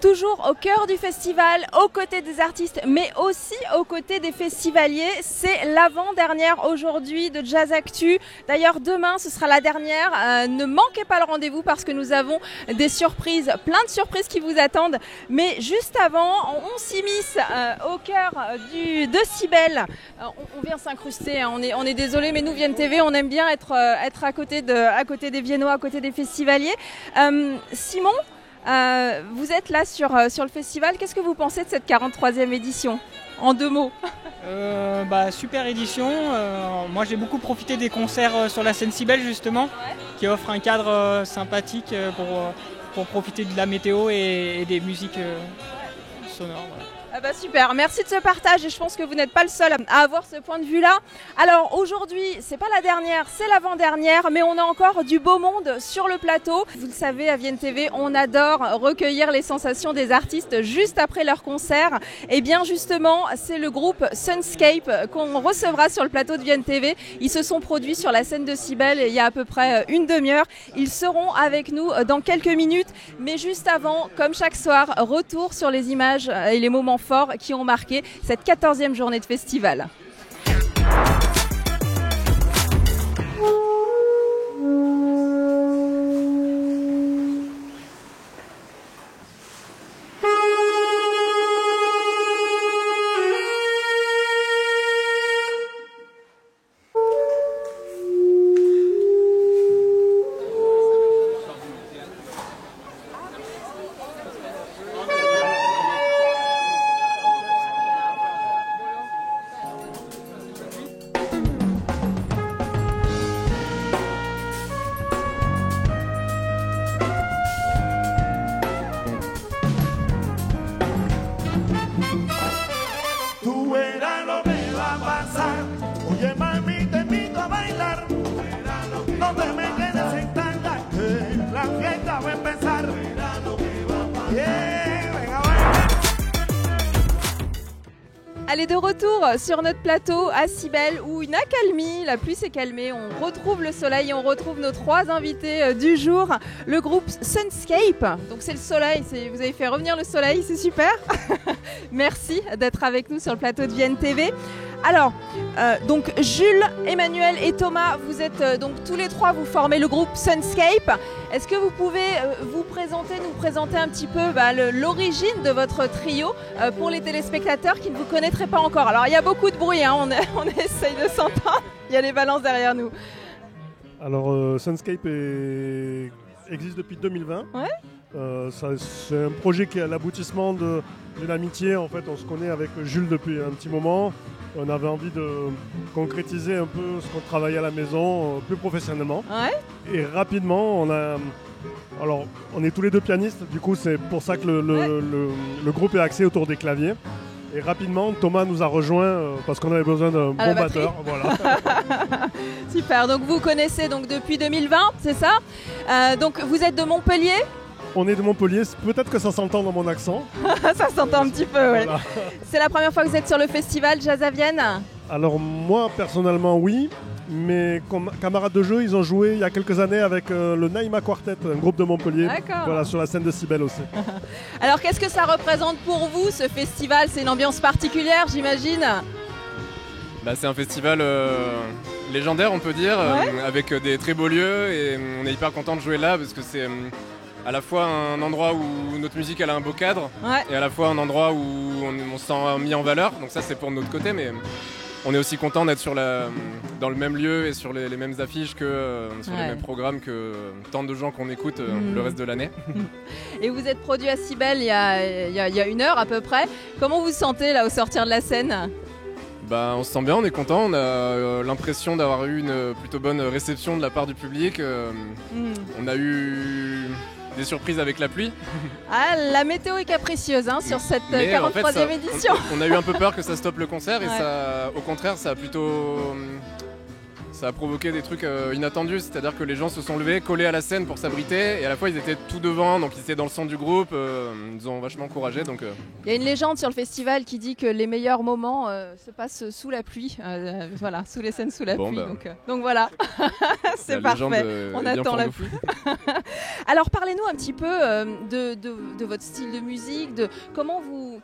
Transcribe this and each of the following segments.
Toujours au cœur du festival, aux côtés des artistes, mais aussi aux côtés des festivaliers. C'est l'avant-dernière aujourd'hui de Jazz Actu. D'ailleurs, demain, ce sera la dernière. Ne manquez pas le rendez-vous parce que nous avons des surprises, plein de surprises qui vous attendent. Mais juste avant, on s'immisce au cœur de Cybèle. On vient s'incruster, hein. On est désolé, mais nous, VienTV, on aime bien être à côté des Viennois, à côté des festivaliers. Simon, vous êtes là sur le festival. Qu'est-ce que vous pensez de cette 43e édition ? En 2 mots. Super édition. Moi, j'ai beaucoup profité des concerts sur la scène Cybèle, justement, qui offre un cadre sympathique pour profiter de la météo et des musiques sonores. Voilà. Ah bah super, merci de ce partage et je pense que vous n'êtes pas le seul à avoir ce point de vue-là. Alors aujourd'hui, c'est pas la dernière, c'est l'avant-dernière, mais on a encore du beau monde sur le plateau. Vous le savez, à VienTV, on adore recueillir les sensations des artistes juste après leur concert. Et bien justement, c'est le groupe Sunscape qu'on recevra sur le plateau de VienTV. Ils se sont produits sur la scène de Cybèle il y a à peu près une demi-heure. Ils seront avec nous dans quelques minutes, mais juste avant, comme chaque soir, retour sur les images et les moments forts qui ont marqué cette 14e journée de festival. Allez, de retour sur notre plateau à Cybèle où une accalmie, la pluie s'est calmée, on retrouve le soleil et on retrouve nos 3 invités du jour, le groupe Sunscape. Donc c'est le soleil, vous avez fait revenir le soleil, c'est super. Merci d'être avec nous sur le plateau de VienTV. Alors, donc Jules, Emmanuel et Thomas, vous êtes donc tous les 3, vous formez le groupe Sunscape. Est-ce que vous pouvez nous présenter un petit peu l'origine de votre trio pour les téléspectateurs qui ne vous connaîtraient pas encore? Alors, il y a beaucoup de bruit, hein, on essaye de s'entendre, il y a les balances derrière nous. Alors, Sunscape existe depuis 2020. Ouais. C'est un projet qui est à l'aboutissement d'une amitié. En fait, on se connaît avec Jules depuis un petit moment. On avait envie de concrétiser un peu ce qu'on travaillait à la maison plus professionnellement. Ouais. Et rapidement, on est tous les 2 pianistes. Du coup, c'est pour ça que le groupe est axé autour des claviers. Et rapidement, Thomas nous a rejoint parce qu'on avait besoin d'un bon batteur. Voilà. Super, donc vous connaissez donc depuis 2020, c'est ça? Donc vous êtes de Montpellier? On est de Montpellier, peut-être que ça s'entend dans mon accent. Ça s'entend un petit peu, oui. Voilà. C'est la première fois que vous êtes sur le festival Jazz à Vienne? Alors moi, personnellement, oui. Mes camarades de jeu, ils ont joué il y a quelques années avec le Naïma Quartet, un groupe de Montpellier. D'accord. Voilà, sur la scène de Cybèle aussi. Alors qu'est-ce que ça représente pour vous, ce festival? C'est une ambiance particulière, j'imagine? C'est un festival légendaire, on peut dire, avec des très beaux lieux. Et on est hyper content de jouer là parce que c'est à la fois un endroit où notre musique elle a un beau cadre, et à la fois un endroit où on se sent mis en valeur. Donc ça, c'est pour notre côté, mais on est aussi content d'être dans le même lieu et sur les mêmes affiches que sur les mêmes programmes que tant de gens qu'on écoute le reste de l'année. Et vous êtes produit à Cybèle il y a 1 heure à peu près. Comment vous vous sentez là au sortir de la scène? On se sent bien, on est content. On a l'impression d'avoir eu une plutôt bonne réception de la part du public. On a eu des surprises avec la pluie. Ah, la météo est capricieuse sur cette 43e édition. On a eu un peu peur que ça stoppe le concert et au contraire, ça ça a provoqué des trucs inattendus, c'est-à-dire que les gens se sont levés, collés à la scène pour s'abriter, et à la fois ils étaient tout devant, donc ils étaient dans le centre du groupe, ils nous ont vachement encouragés. Il y a une légende sur le festival qui dit que les meilleurs moments se passent sous la pluie, voilà, sous les scènes sous la pluie. Donc voilà, c'est parfait, on attend la pluie. Alors parlez-nous un petit peu de votre style de musique, de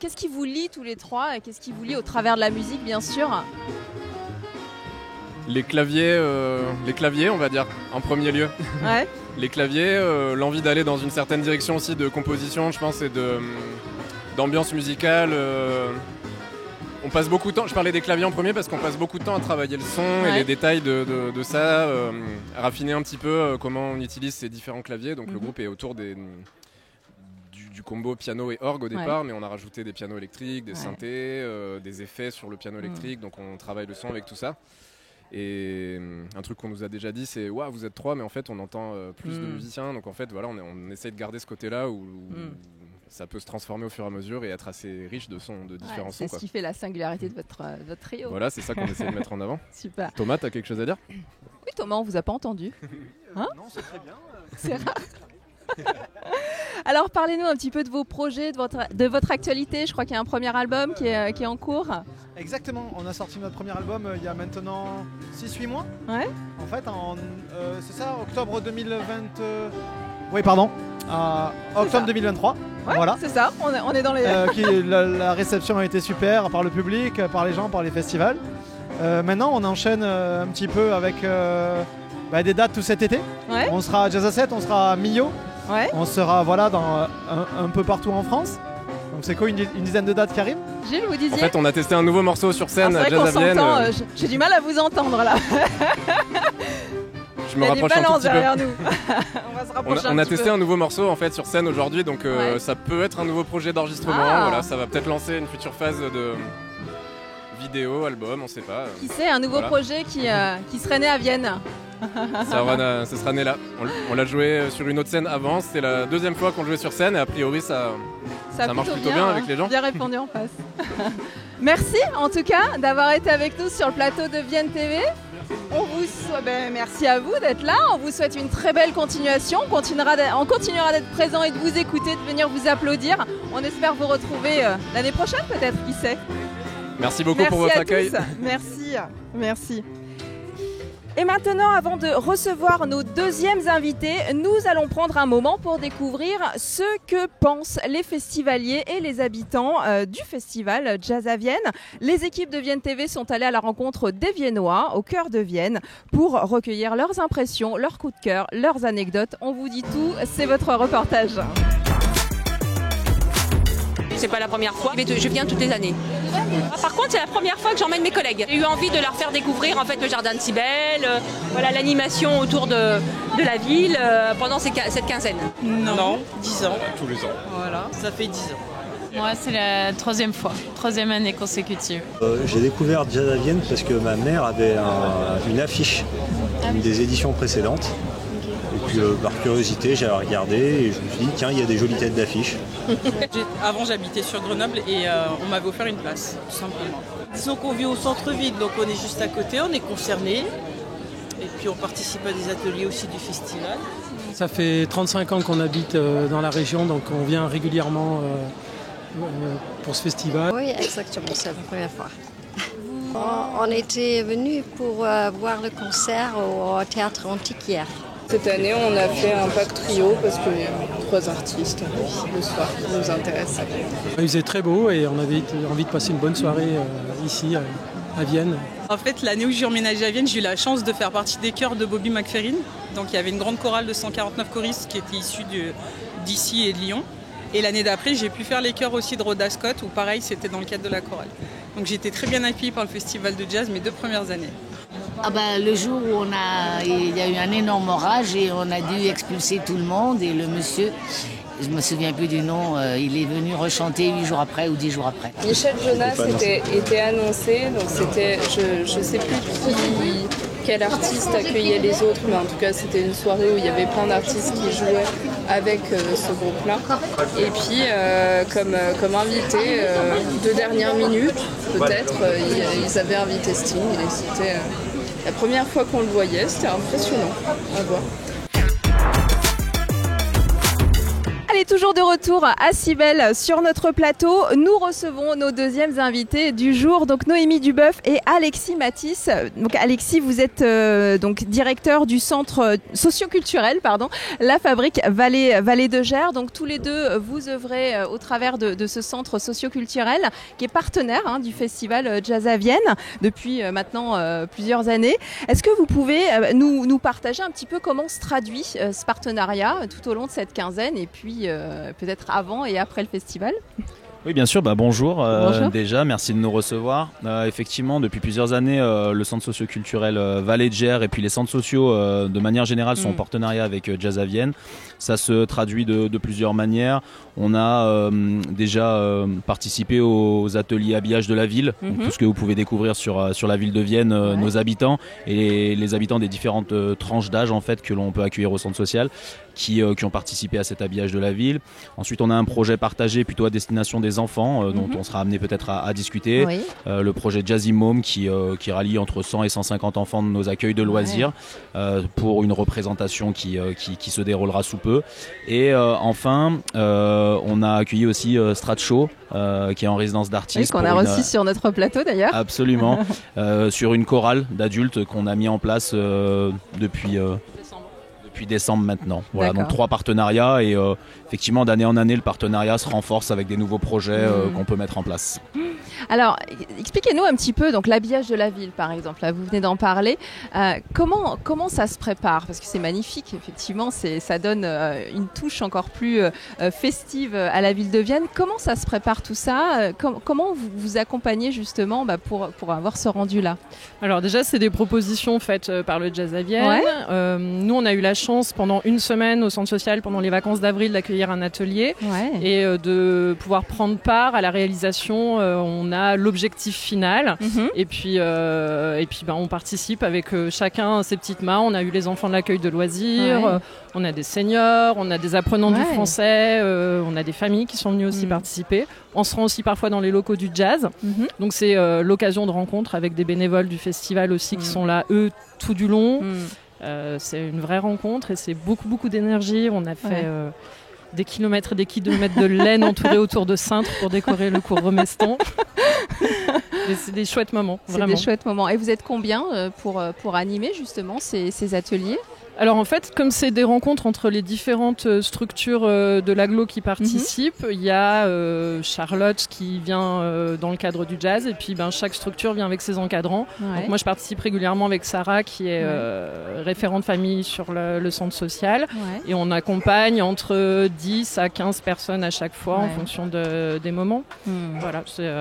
qu'est-ce qui vous lie tous les trois et qu'est-ce qui vous lie au travers de la musique bien sûr. Les claviers, on va dire, en premier lieu. Ouais. Les claviers, l'envie d'aller dans une certaine direction aussi de composition, je pense, et d'ambiance musicale. On passe beaucoup de temps, je parlais des claviers en premier parce qu'on passe beaucoup de temps à travailler le son et les détails de ça, à raffiner un petit peu comment on utilise ces différents claviers. Donc le groupe est autour du combo piano et orgue au départ, mais on a rajouté des pianos électriques, des synthés, des effets sur le piano électrique, donc on travaille le son avec tout ça. Et un truc qu'on nous a déjà dit, c'est waouh, vous êtes 3, mais en fait on entend plus de musiciens, donc en fait voilà, on essaie de garder ce côté-là où ça peut se transformer au fur et à mesure et être assez riche de sons, de différents sons. C'est ce qui fait la singularité de votre trio. Voilà, c'est ça qu'on essaie de mettre en avant. Super. Thomas, t'as quelque chose à dire? Oui, Thomas, on vous a pas entendu. Hein? Non, c'est très bien. C'est rare. Alors parlez-nous un petit peu de vos projets, de votre actualité. Je crois qu'il y a un premier album qui est en cours. Exactement, on a sorti notre premier album il y a maintenant 6-8 mois. Ouais. En fait, c'est ça, octobre 2020. Oui, pardon. Octobre 2023. Ouais, voilà. C'est ça, on est dans les... La réception a été super par le public, par les gens, par les festivals. Maintenant, on enchaîne un petit peu avec des dates tout cet été. Ouais. On sera à Jazz Asset, on sera à Millau. Ouais. On sera dans un peu partout en France. Donc c'est quoi, une dizaine de dates qui arrivent? Gilles, vous disiez? En fait, on a testé un nouveau morceau sur scène à Jazz à Vienne. J'ai du mal à vous entendre là. Je me rapproche un tout petit derrière peu. Nous. On va se rapprocher On a testé un nouveau morceau en fait sur scène aujourd'hui, donc ça peut être un nouveau projet d'enregistrement. Voilà, ça va peut-être lancer une future phase de vidéo, album, on sait pas. Qui sait, un nouveau projet qui serait né à Vienne. Ça sera né là. On l'a joué sur une autre scène avant, c'était la deuxième fois qu'on jouait sur scène et a priori ça marche plutôt bien avec les gens. Bien répondu en face. Merci en tout cas d'avoir été avec nous sur le plateau de Vienne TV. Merci à vous d'être là, on vous souhaite une très belle continuation, on continuera d'être présent et de vous écouter, de venir vous applaudir. On espère vous retrouver l'année prochaine peut-être, qui sait. Merci beaucoup pour votre accueil. Merci. Et maintenant, avant de recevoir nos deuxièmes invités, nous allons prendre un moment pour découvrir ce que pensent les festivaliers et les habitants du festival Jazz à Vienne. Les équipes de Vienne TV sont allées à la rencontre des Viennois au cœur de Vienne pour recueillir leurs impressions, leurs coups de cœur, leurs anecdotes. On vous dit tout, c'est votre reportage. C'est pas la première fois, je viens toutes les années. Par contre, c'est la première fois que j'emmène mes collègues. J'ai eu envie de leur faire découvrir en fait le jardin de Cybèle, l'animation autour de la ville pendant cette quinzaine. Non, 10 ans. Tous les ans. Voilà, ça fait 10 ans. Moi, c'est la troisième année consécutive. J'ai découvert Jazz à Vienne parce que ma mère avait une affiche d'une des éditions précédentes. Et puis par curiosité, j'ai regardé et je me suis dit tiens, il y a des jolies têtes d'affiches. Avant, j'habitais sur Grenoble et on m'avait offert une place, tout simplement. Disons qu'on vit au centre-ville, donc on est juste à côté, on est concerné. Et puis on participe à des ateliers aussi du festival. Ça fait 35 ans qu'on habite dans la région, donc on vient régulièrement pour ce festival. Oui, exactement, c'est la première fois. On était venus pour voir le concert au théâtre Antiquaire. Cette année, on a fait un pack trio parce que 3 artistes le soir qui nous intéressent. Il faisait très beau et on avait envie de passer une bonne soirée ici à Vienne. En fait, l'année où j'ai emménagé à Vienne, j'ai eu la chance de faire partie des chœurs de Bobby McFerrin. Donc il y avait une grande chorale de 149 choristes qui étaient issus d'ici et de Lyon. Et l'année d'après, j'ai pu faire les chœurs aussi de Rhoda Scott, où pareil, c'était dans le cadre de la chorale. Donc j'ai été très bien accueillie par le festival de jazz mes 2 premières années. Le jour où il y a eu un énorme orage et on a dû expulser tout le monde et le monsieur, je me souviens plus du nom, il est venu rechanter 8 jours après ou 10 jours après. Michel Jonas était annoncé, donc c'était, je sais plus quel artiste accueillait les autres, mais en tout cas c'était une soirée où il y avait plein d'artistes qui jouaient avec ce groupe-là. Et puis comme invité, de dernière minute peut-être, ils avaient invité Sting et c'était la première fois qu'on le voyait, c'était impressionnant à voir. Allez, toujours de retour à Cybèle sur notre plateau. Nous recevons nos deuxièmes invités du jour, donc Noémie Duboeuf et Alexis Matisse. Donc Alexis, vous êtes donc directeur du centre socioculturel, La Fabrique Vallée de Gers. Donc tous les deux, vous œuvrez au travers de ce centre socioculturel qui est partenaire du festival Jazz à Vienne depuis maintenant plusieurs années. Est-ce que vous pouvez nous partager un petit peu comment se traduit ce partenariat tout au long de cette quinzaine et puis peut-être avant et après le festival? Oui, bien sûr. Bonjour. Bonjour. Déjà, merci de nous recevoir. Effectivement, depuis plusieurs années, le centre socioculturel Vallée de Gers et puis les centres sociaux, de manière générale, sont en partenariat avec Jazz à Vienne. Ça se traduit de plusieurs manières. On a déjà participé aux ateliers habillage de la ville, donc tout ce que vous pouvez découvrir sur la ville de Vienne, nos habitants et les habitants des différentes tranches d'âge en fait que l'on peut accueillir au centre social, qui ont participé à cet habillage de la ville. Ensuite, on a un projet partagé plutôt à destination des enfants, dont on sera amené peut-être à discuter. Oui. Le projet Jazzy Mom qui rallie entre 100 et 150 enfants de nos accueils de loisirs pour une représentation qui se déroulera sous peu. Et enfin, on a accueilli aussi Strat Show, qui est en résidence d'artistes. Oui, qu'on a reçu sur notre plateau d'ailleurs. Absolument, sur une chorale d'adultes qu'on a mis en place depuis décembre maintenant. Voilà, donc 3 partenariats et effectivement d'année en année le partenariat se renforce avec des nouveaux projets qu'on peut mettre en place. Alors, expliquez-nous un petit peu donc l'habillage de la ville par exemple. Là, vous venez d'en parler. Comment ça se prépare? Parce que c'est magnifique, effectivement, ça donne une touche encore plus festive à la ville de Vienne. Comment ça se prépare tout ça? Comment vous accompagnez justement pour avoir ce rendu-là? Alors déjà, c'est des propositions faites par le Jazz à Vienne. Ouais. Nous, on a eu la chance pendant une semaine au centre social, pendant les vacances d'avril, d'accueillir un atelier et de pouvoir prendre part à la réalisation. On a l'objectif final et puis on participe avec chacun ses petites mains. On a eu les enfants de l'accueil de loisirs, on a des seniors, on a des apprenants du français, on a des familles qui sont venues aussi participer. On se rend aussi parfois dans les locaux du jazz. Donc c'est l'occasion de rencontre avec des bénévoles du festival aussi qui sont là, eux, tout du long. C'est une vraie rencontre et c'est beaucoup d'énergie. On a fait des kilomètres et des kilomètres de laine entourée autour de cintres pour décorer le cours Romeston. Et c'est des chouettes moments, vraiment. C'est des chouettes moments. Et vous êtes combien pour animer justement ces ateliers ? Alors en fait, comme c'est des rencontres entre les différentes structures de l'agglo qui participent, il y a Charlotte qui vient dans le cadre du jazz et puis chaque structure vient avec ses encadrants. Donc moi je participe régulièrement avec Sarah qui est référente famille sur le centre social et on accompagne entre 10 à 15 personnes à chaque fois en fonction des moments. Voilà, c'est...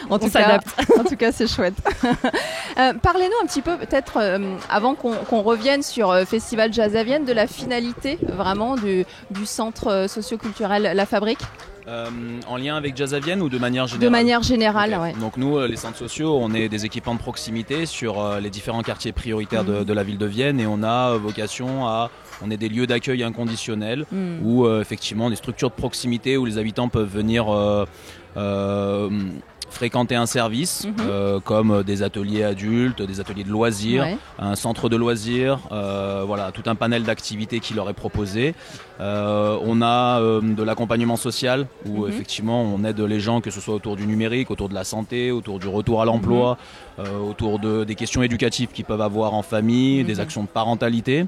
En tout cas, c'est chouette. Parlez-nous un petit peu, peut-être, avant qu'on revienne sur Festival Jazz à Vienne, de la finalité vraiment du centre socioculturel La Fabrique. En lien avec Jazz à Vienne ou de manière générale? De manière générale, okay. Donc nous, les centres sociaux, on est des équipements de proximité sur les différents quartiers prioritaires de la ville de Vienne et on a vocation on est des lieux d'accueil inconditionnels où effectivement des structures de proximité où les habitants peuvent venir fréquenter un service comme des ateliers adultes, des ateliers de loisirs, un centre de loisirs, voilà, tout un panel d'activités qui leur est proposé. On a de l'accompagnement social où effectivement on aide les gens, que ce soit autour du numérique, autour de la santé, autour du retour à l'emploi, autour des questions éducatives qu'ils peuvent avoir en famille, des actions de parentalité.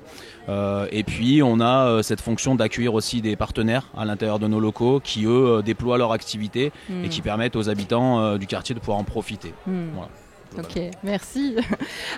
Et puis on a cette fonction d'accueillir aussi des partenaires à l'intérieur de nos locaux qui eux déploient leur activité et qui permettent aux habitants du quartier de pouvoir en profiter. Voilà. Ok, merci.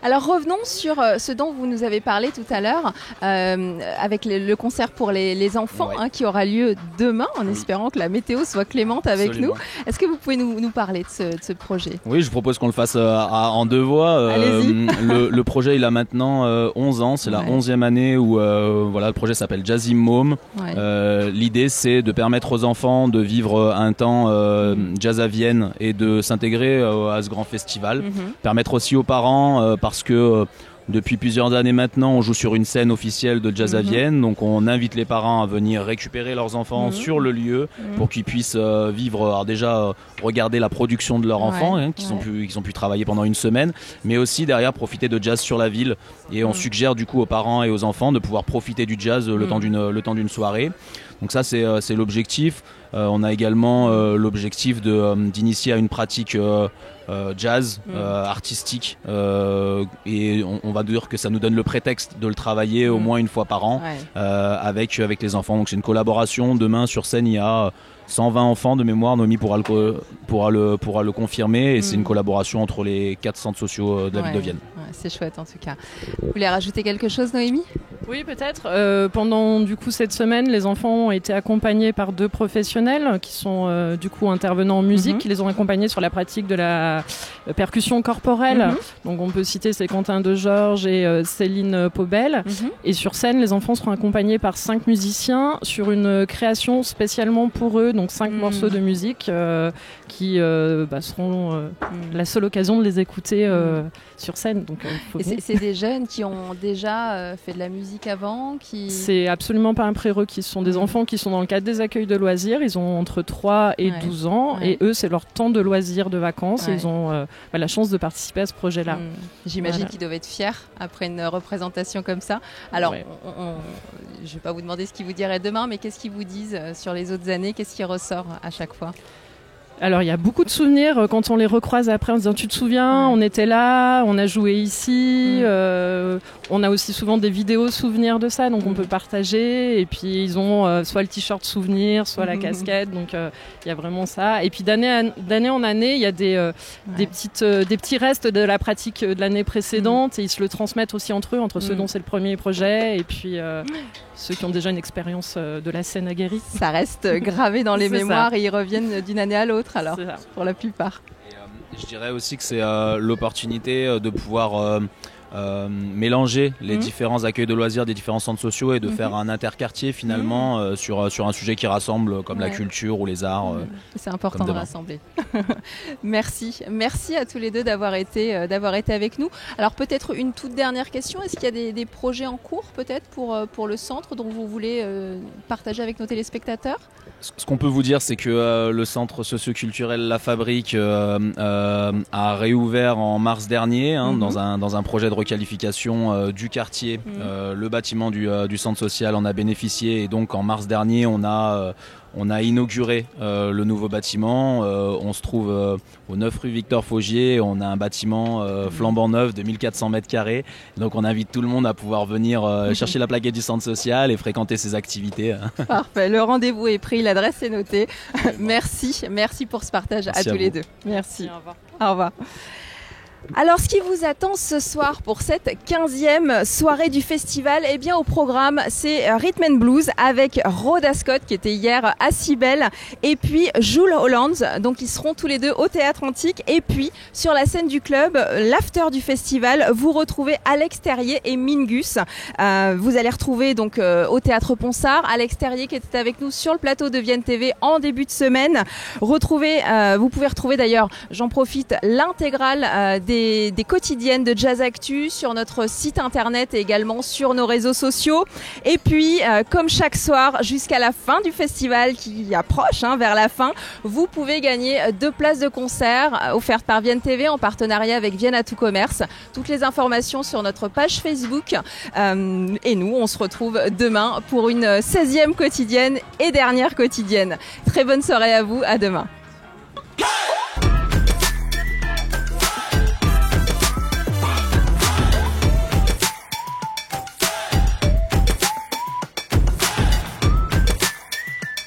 Alors revenons sur ce dont vous nous avez parlé tout à l'heure, avec le concert pour les enfants qui aura lieu demain, en espérant que la météo soit clémente avec nous. Est-ce que vous pouvez nous parler de ce projet ? Oui, je propose qu'on le fasse en 2 voix. Le projet, il a maintenant 11 ans, c'est la 11e année où le projet s'appelle Jazzy Mom. L'idée, c'est de permettre aux enfants de vivre un temps jazz à Vienne et de s'intégrer à ce grand festival. Permettre aussi aux parents, parce que Depuis plusieurs années maintenant, on joue sur une scène officielle de Jazz à Vienne, donc on invite les parents à venir récupérer leurs enfants sur le lieu pour qu'ils puissent vivre, alors déjà regarder la production de leurs enfants, qu'ils ont pu travailler pendant une semaine, mais aussi derrière profiter de jazz sur la ville. Et on suggère du coup aux parents et aux enfants de pouvoir profiter du jazz le temps d'une soirée. Donc ça c'est l'objectif. On a également l'objectif d'initier à une pratique jazz artistique et on va dire que ça nous donne le prétexte de le travailler au moins une fois par an avec les enfants. Donc c'est une collaboration. Demain sur scène il y a 120 enfants de mémoire. Noémie pourra le confirmer et c'est une collaboration entre les 4 centres sociaux de la ville de Vienne. C'est chouette en tout cas. Vous voulez rajouter quelque chose, Noémie ? Oui, peut-être. Pendant du coup cette semaine, les enfants ont été accompagnés par 2 professionnels qui sont du coup intervenants en musique, qui les ont accompagnés sur la pratique de la percussion corporelle. Donc on peut citer c'est Quentin de Georges et Céline Paubel. Et sur scène, les enfants seront accompagnés par 5 musiciens sur une création spécialement pour eux, donc 5 morceaux de musique qui seront la seule occasion de les écouter sur scène. Donc, c'est des jeunes qui ont déjà fait de la musique avant C'est absolument pas un prérequis. Ce sont des enfants qui sont dans le cadre des accueils de loisirs. Ils ont entre 3 et 12 ans et eux, c'est leur temps de loisirs, de vacances. Et ils ont la chance de participer à ce projet-là. J'imagine qu'ils doivent être fiers après une représentation comme ça. Alors, je vais pas vous demander ce qu'ils vous diraient demain, mais qu'est-ce qu'ils vous disent sur les autres années ? Qu'est-ce qui ressort à chaque fois ? Alors il y a beaucoup de souvenirs quand on les recroise après en disant tu te souviens, on était là, on a joué ici, on a aussi souvent des vidéos souvenirs de ça, donc on peut partager et puis ils ont soit le t-shirt souvenir, soit la casquette, donc il y a vraiment ça. Et puis d'année en année, il y a des petits restes de la pratique de l'année précédente et ils se le transmettent aussi entre ceux dont c'est le premier projet et puis ceux qui ont déjà une expérience de la scène aguerrie. Ça reste gravé dans les mémoires et ils reviennent d'une année à l'autre alors, pour la plupart. Et, je dirais aussi que c'est l'opportunité de pouvoir mélanger les différents accueils de loisirs des différents centres sociaux et de faire un interquartier finalement sur un sujet qui rassemble comme la culture ou les arts. C'est important de rassembler. Merci à tous les deux d'avoir été avec nous. Alors peut-être une toute dernière question, est-ce qu'il y a des projets en cours peut-être pour le centre dont vous voulez partager avec nos téléspectateurs ? Ce qu'on peut vous dire, c'est que le centre socio-culturel La Fabrique a réouvert en mars dernier dans un projet de requalification du quartier. Le bâtiment du centre social en a bénéficié et donc en mars dernier, on a inauguré le nouveau bâtiment. On se trouve au 9 rue Victor Faugier. On a un bâtiment flambant neuf de 1400 mètres carrés. Donc on invite tout le monde à pouvoir venir chercher la plaquette du centre social et fréquenter ses activités. Parfait, le rendez-vous est pris, l'adresse est notée. Merci pour ce partage à tous les deux. Merci. Au revoir. Au revoir. Alors, ce qui vous attend ce soir pour cette 15e soirée du festival, eh bien, au programme, c'est Rhythm and Blues avec Rhoda Scott qui était hier à Cybèle et puis Jules Hollands. Donc, ils seront tous les deux au Théâtre Antique et puis sur la scène du club, l'after du festival, vous retrouvez Alex Terrier et Mingus. Vous allez retrouver donc au Théâtre Ponsard Alex Terrier qui était avec nous sur le plateau de Vienne TV en début de semaine. Vous pouvez retrouver d'ailleurs, j'en profite, l'intégrale des quotidiennes de Jazz Actu sur notre site internet et également sur nos réseaux sociaux. Et puis, comme chaque soir, jusqu'à la fin du festival qui approche vers la fin, vous pouvez gagner 2 places de concert offertes par Vienne TV en partenariat avec Vienne à tout commerce. Toutes les informations sur notre page Facebook. Et nous, on se retrouve demain pour une 16e quotidienne et dernière quotidienne. Très bonne soirée à vous, à demain.